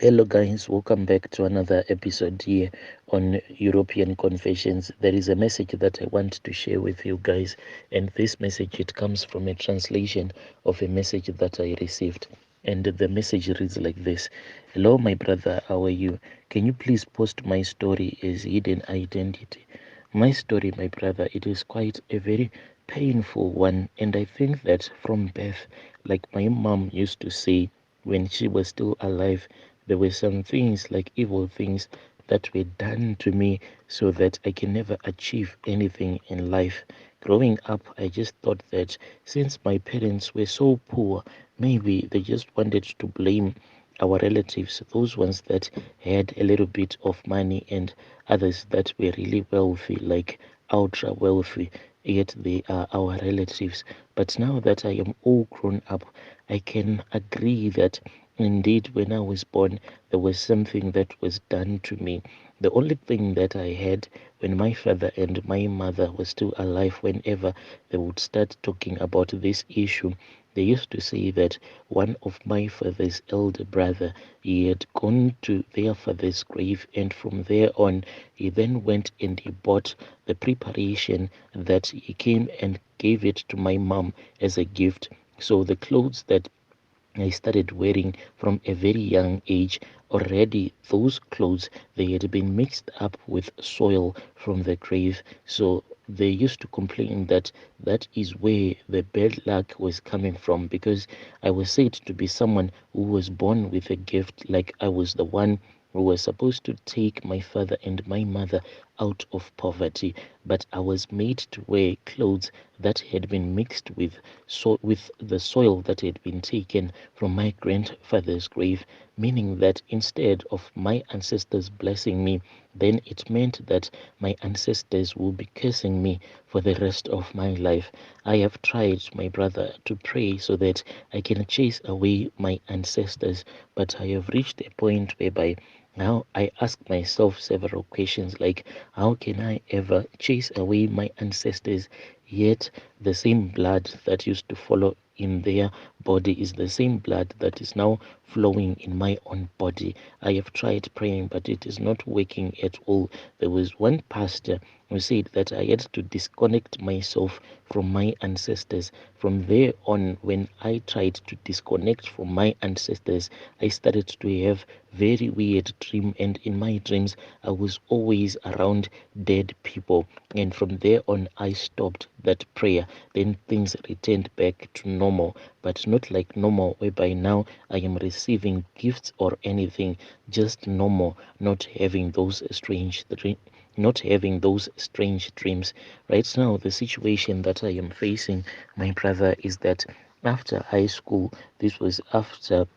Hello, guys, welcome back to another episode here on European Confessions. There is a message that I want to share with you guys, and this message it comes from a translation of a message that I received. And the message reads like this: Hello, my brother, how are you? Can you please post my story as hidden identity? My story, my brother, it is quite a very painful one, and I think that from birth, like my mom used to say when she was still alive, there were some things like evil things that were done to me so that I can never achieve anything in life. Growing up, I just thought that since my parents were so poor, maybe they just wanted to blame our relatives, those ones that had a little bit of money and others that were really wealthy, like ultra wealthy, yet they are our relatives. But now that I am all grown up, I can agree that indeed when I was born, there was something that was done to me. The only thing that I had when my father and my mother were still alive, whenever they would start talking about this issue, they used to say that one of my father's elder brother, he had gone to their father's grave, and from there on, he then went and he bought the preparation that he came and gave it to my mom as a gift. So the clothes that I started wearing from a very young age. Already, those clothes they had been mixed up with soil from the grave. So they used to complain that that is where the bad luck was coming from, because I was said to be someone who was born with a gift, like I was the one who was supposed to take my father and my mother out of poverty, but I was made to wear clothes that had been mixed with the soil that had been taken from my grandfather's grave, meaning that instead of my ancestors blessing me, then it meant that my ancestors will be cursing me for the rest of my life. I have tried, my brother, to pray so that I can chase away my ancestors, but I have reached a point whereby now I ask myself several questions like, how can I ever chase away my ancestors, yet the same blood that used to follow in their body is the same blood that is now flowing in my own body? I have tried praying, but it is not working at all. There was one pastor who said that I had to disconnect myself from my ancestors. From there on, when I tried to disconnect from my ancestors, I started to have very weird dream, and in my dreams I was always around dead people. And from there on, I stopped that prayer. Then things returned back to normal, but not like normal whereby now I am receiving gifts or anything, just normal, not having those strange dreams. Right now, the situation that I am facing, my brother, is that after high school, this was after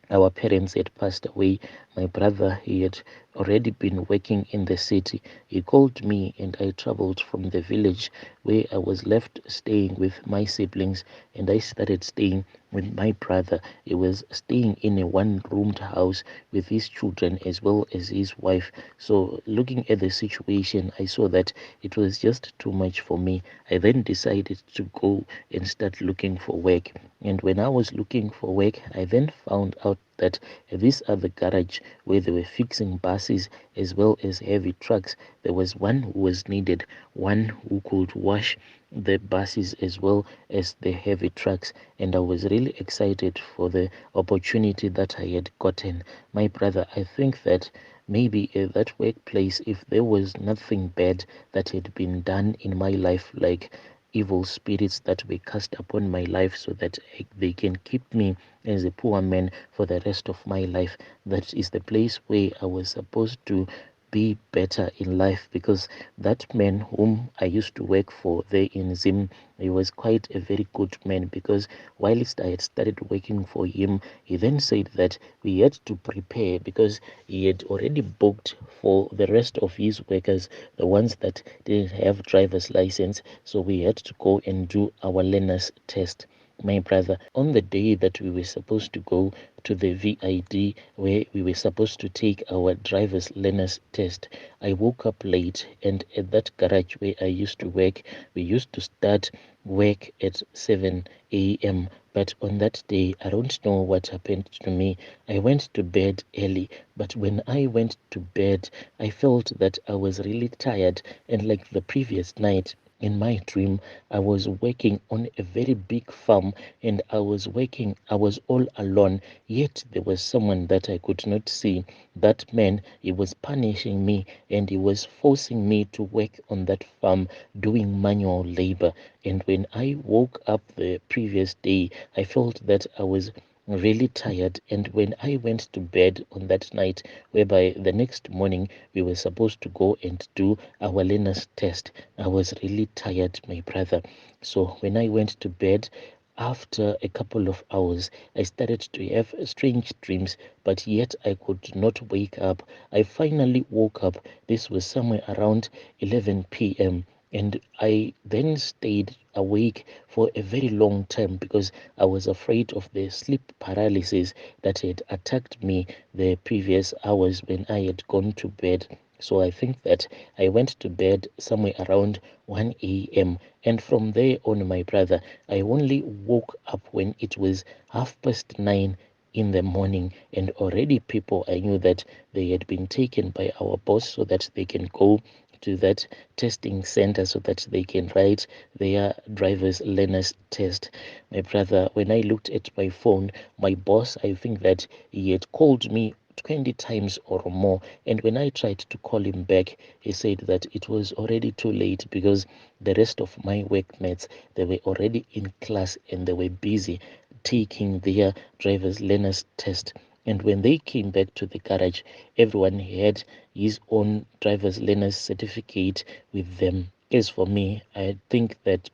our parents had passed away. My brother, he had already been working in the city. He called me and I traveled from the village where I was left staying with my siblings, and I started staying with my brother. He was staying in a one-roomed house with his children as well as his wife. So looking at the situation, I saw that it was just too much for me. I then decided to go and start looking for work. And when I was looking for work, I then found out that this other garage where they were fixing buses as well as heavy trucks, there was one who was needed, one who could wash the buses as well as the heavy trucks. And I was really excited for the opportunity that I had gotten. My brother, I think that maybe at that workplace, if there was nothing bad that had been done in my life, like evil spirits that were cast upon my life so that they can keep me as a poor man for the rest of my life. That is the place where I was supposed to be better in life, because that man whom I used to work for there in Zim, he was quite a very good man, because whilst I had started working for him, he then said that we had to prepare because he had already booked for the rest of his workers, the ones that didn't have driver's license. So we had to go and do our learner's test. my brother. On the day that we were supposed to go to the VID, where we were supposed to take our driver's learner's test, I woke up late, and at that garage where I used to work, we used to start work at 7 a.m. But on that day, I don't know what happened to me. I went to bed early, but when I went to bed, I felt that I was really tired, and like the previous night, in my dream, I was working on a very big farm, and I was all alone, yet there was someone that I could not see. That man, he was punishing me, and he was forcing me to work on that farm doing manual labor. And when I woke up the previous day, I felt that I was really tired. And when I went to bed on that night, whereby the next morning we were supposed to go and do our learner's test, I was really tired, my brother. So when I went to bed, after a couple of hours, I started to have strange dreams, but yet I could not wake up. I finally woke up. This was somewhere around 11 p.m. And I then stayed awake for a very long time because I was afraid of the sleep paralysis that had attacked me the previous hours when I had gone to bed. So I think that I went to bed somewhere around 1 a.m. And from there on, my brother, I only woke up when it was 9:30 in the morning, and already people, I knew that they had been taken by our boss so that they can go to that testing center so that they can write their driver's learner's test. My brother, when I looked at my phone, my boss, I think that he had called me 20 times or more, and when I tried to call him back, he said that it was already too late because the rest of my workmates, they were already in class and they were busy taking their driver's learner's test. And when they came back to the garage, everyone had his own driver's learner's certificate with them. As for me, I think that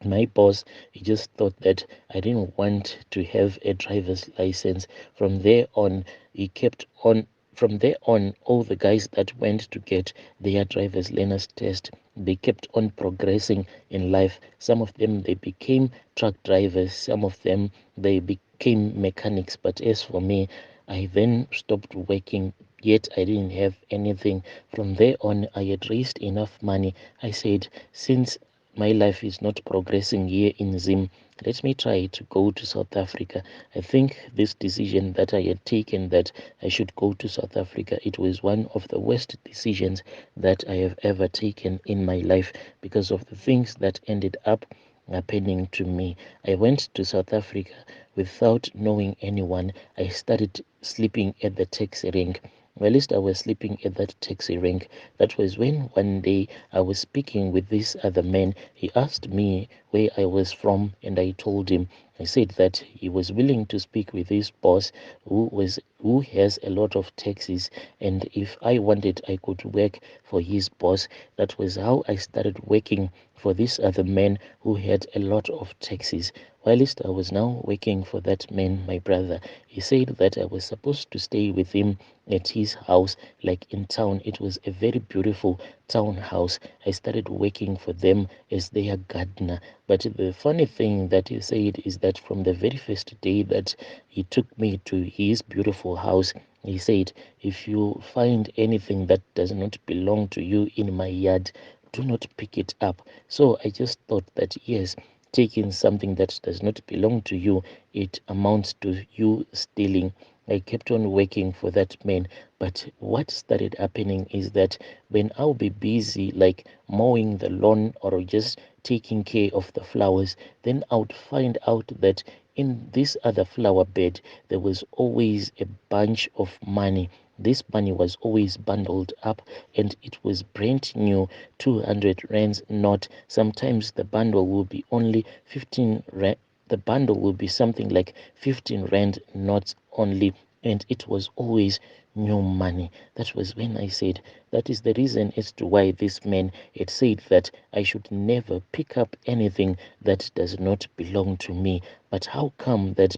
my boss, he just thought that I didn't want to have a driver's license. From there on, he kept on. From there on, all the guys that went to get their driver's learner's test, they kept on progressing in life. Some of them, they became truck drivers. Some of them, they became mechanics. But as for me, I then stopped working, yet I didn't have anything. From there on, I had raised enough money. I said, since my life is not progressing here in Zim, let me try to go to South Africa. I think this decision that I had taken, that I should go to South Africa, it was one of the worst decisions that I have ever taken in my life because of the things that ended up happening to me. I went to South Africa without knowing anyone. I started sleeping at the taxi rank. Well, at least I was sleeping at that taxi rank. That was when one day I was speaking with this other man. He asked me where I was from, and I told him. I said that he was willing to speak with his boss, who has a lot of taxis, and if I wanted, I could work for his boss. That was how I started working for this other man who had a lot of taxis. Whilst I was now working for that man, my brother, he said that I was supposed to stay with him at his house, like in town. It was a very beautiful townhouse. I started working for them as their gardener. But the funny thing that he said is that from the very first day that he took me to his beautiful house, he said, if you find anything that does not belong to you in my yard, do not pick it up. So I just thought that, yes, taking something that does not belong to you, it amounts to you stealing. I kept on working for that man. But what started happening is that when I'll be busy, like mowing the lawn or just taking care of the flowers, then I would find out that in this other flower bed, there was always a bunch of money. This money was always bundled up, and it was brand new 200 rands not. Sometimes the bundle will be only 15 rand. The bundle will be something like 15 rand not only, and it was always new money. That was when I said that is the reason as to why this man had said that I should never pick up anything that does not belong to me. But how come that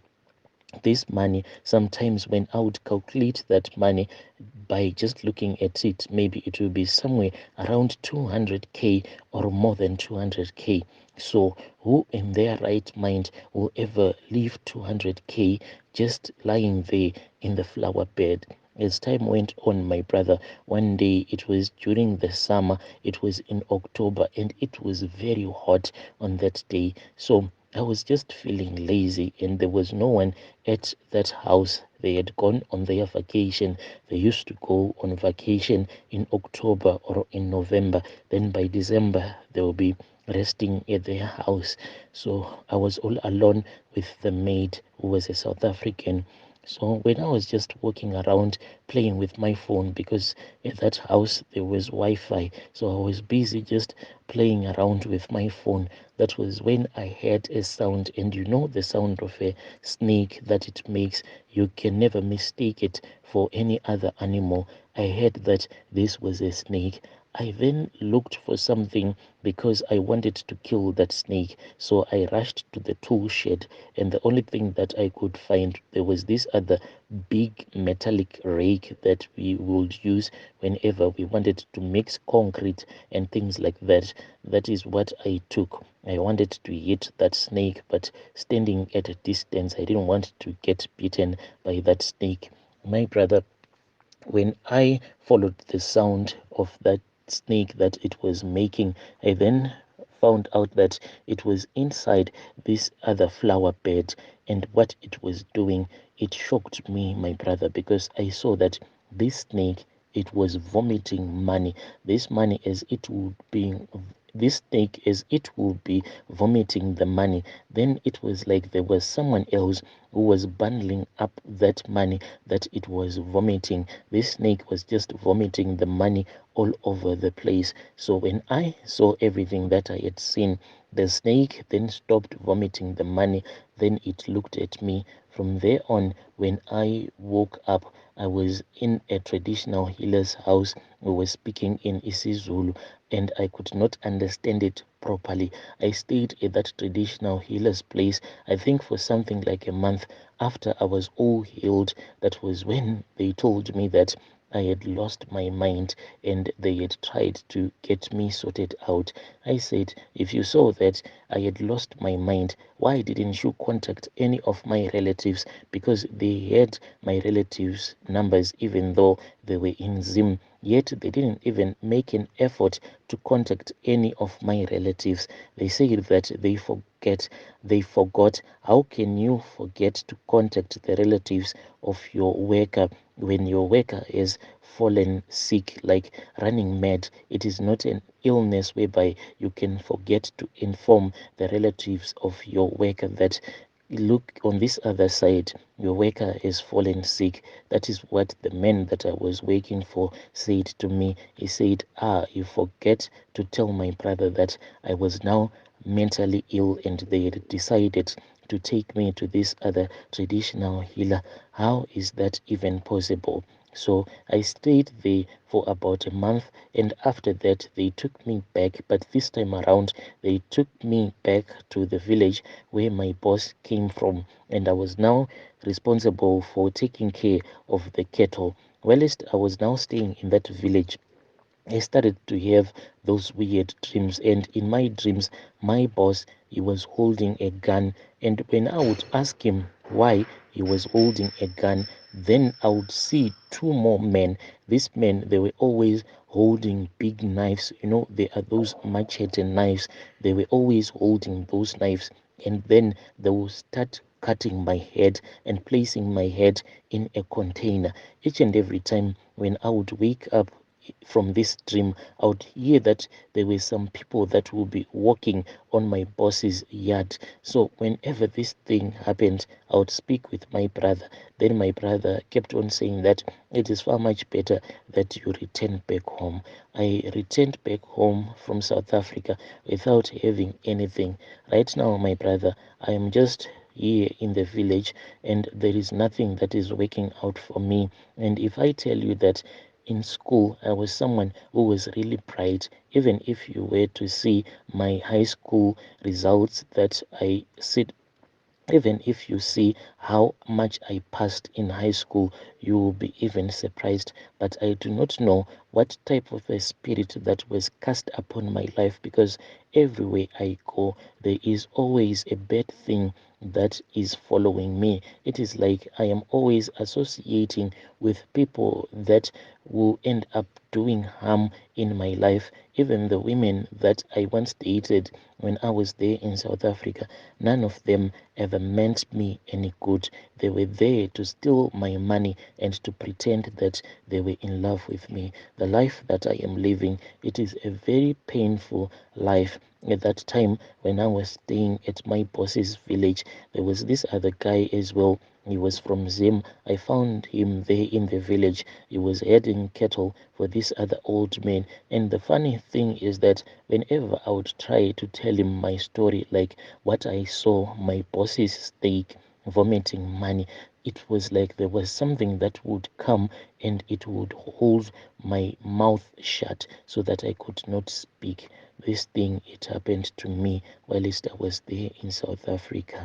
this money, sometimes when I would calculate that money by just looking at it, maybe it will be somewhere around 200k or more than 200k. So who in their right mind will ever leave 200k just lying there in the flower bed? As time went on, my brother, one day, it was during the summer, it was in October, and it was very hot on that day. So I was just feeling lazy, and there was no one at that house. They had gone on their vacation. They used to go on vacation in October or in November. Then by December, they will be resting at their house. So I was all alone with the maid, who was a South African. So when I was just walking around playing with my phone, because at that house there was Wi-Fi, so I was busy just playing around with my phone. That was when I heard a sound, and you know the sound of a snake that it makes. You can never mistake it for any other animal. I heard that this was a snake. I then looked for something because I wanted to kill that snake. So I rushed to the tool shed, and the only thing that I could find, there was this other big metallic rake that we would use whenever we wanted to mix concrete and things like that. That is what I took. I wanted to hit that snake, but standing at a distance, I didn't want to get bitten by that snake. My brother, when I followed the sound of that snake that it was making, I then found out that it was inside this other flower bed, and what it was doing, it shocked me, my brother, because I saw that this snake, it was vomiting money. This money, as it would be, this snake, as it would be vomiting the money, then it was like there was someone else who was bundling up that money that it was vomiting. This snake was just vomiting the money all over the place. So when I saw everything that I had seen, the snake then stopped vomiting the money. Then it looked at me. From there on, when I woke up, I was in a traditional healer's house. We were speaking in isiZulu, and I could not understand it properly. I stayed at that traditional healer's place, I think, for something like a month. After I was all healed, that was when they told me that I had lost my mind and they had tried to get me sorted out. I said, if you saw that I had lost my mind, why didn't you contact any of my relatives? Because they had my relatives' numbers, even though they were in Zim. Yet they didn't even make an effort to contact any of my relatives. They said that they forgot. How can you forget to contact the relatives of your worker when your worker has fallen sick, like running mad? It is not an illness whereby you can forget to inform the relatives of your worker that, look, on this other side, your worker is fallen sick. That is what the man that I was working for said to me. He said, you forget to tell my brother that I was now mentally ill and they had decided to take me to this other traditional healer. How is that even possible? So I stayed there for about a month, and after that, they took me back. But this time around, they took me back to the village where my boss came from, and I was now responsible for taking care of the cattle. Whilst I was now staying in that village, I started to have those weird dreams, and in my dreams, my boss, he was holding a gun, and when I would ask him why he was holding a gun, then I would see two more men. These men, they were always holding big knives. You know, they are those machete knives. They were always holding those knives, and then they will start cutting my head and placing my head in a container. Each and every time when I would wake up from this dream, I would hear that there were some people that will be walking on my boss's yard. So whenever this thing happened, I would speak with my brother. Then my brother kept on saying that it is far much better that you return back home. I returned back home from South Africa without having anything. Right now, my brother, I am just here in the village, and there is nothing that is working out for me. And if I tell you that in school, I was someone who was really bright. Even if you were to see my high school results that I sit, even if you see how much I passed in high school, you will be even surprised. But I do not know what type of a spirit that was cast upon my life, because everywhere I go, there is always a bad thing that is following me. It is like I am always associating with people that will end up doing harm in my life. Even the women that I once dated when I was there in South Africa, none of them ever meant me any good. They were there to steal my money and to pretend that they were in love with me. The life that I am living, it is a very painful life. At that time, when I was staying at my boss's village, there was this other guy as well. He was from Zim. I found him there in the village. He was herding cattle for this other old man. And the funny thing is that whenever I would try to tell him my story, like what I saw my boss's stake vomiting money, it was like there was something that would come and it would hold my mouth shut so that I could not speak. This thing, it happened to me whilst I was there in South Africa.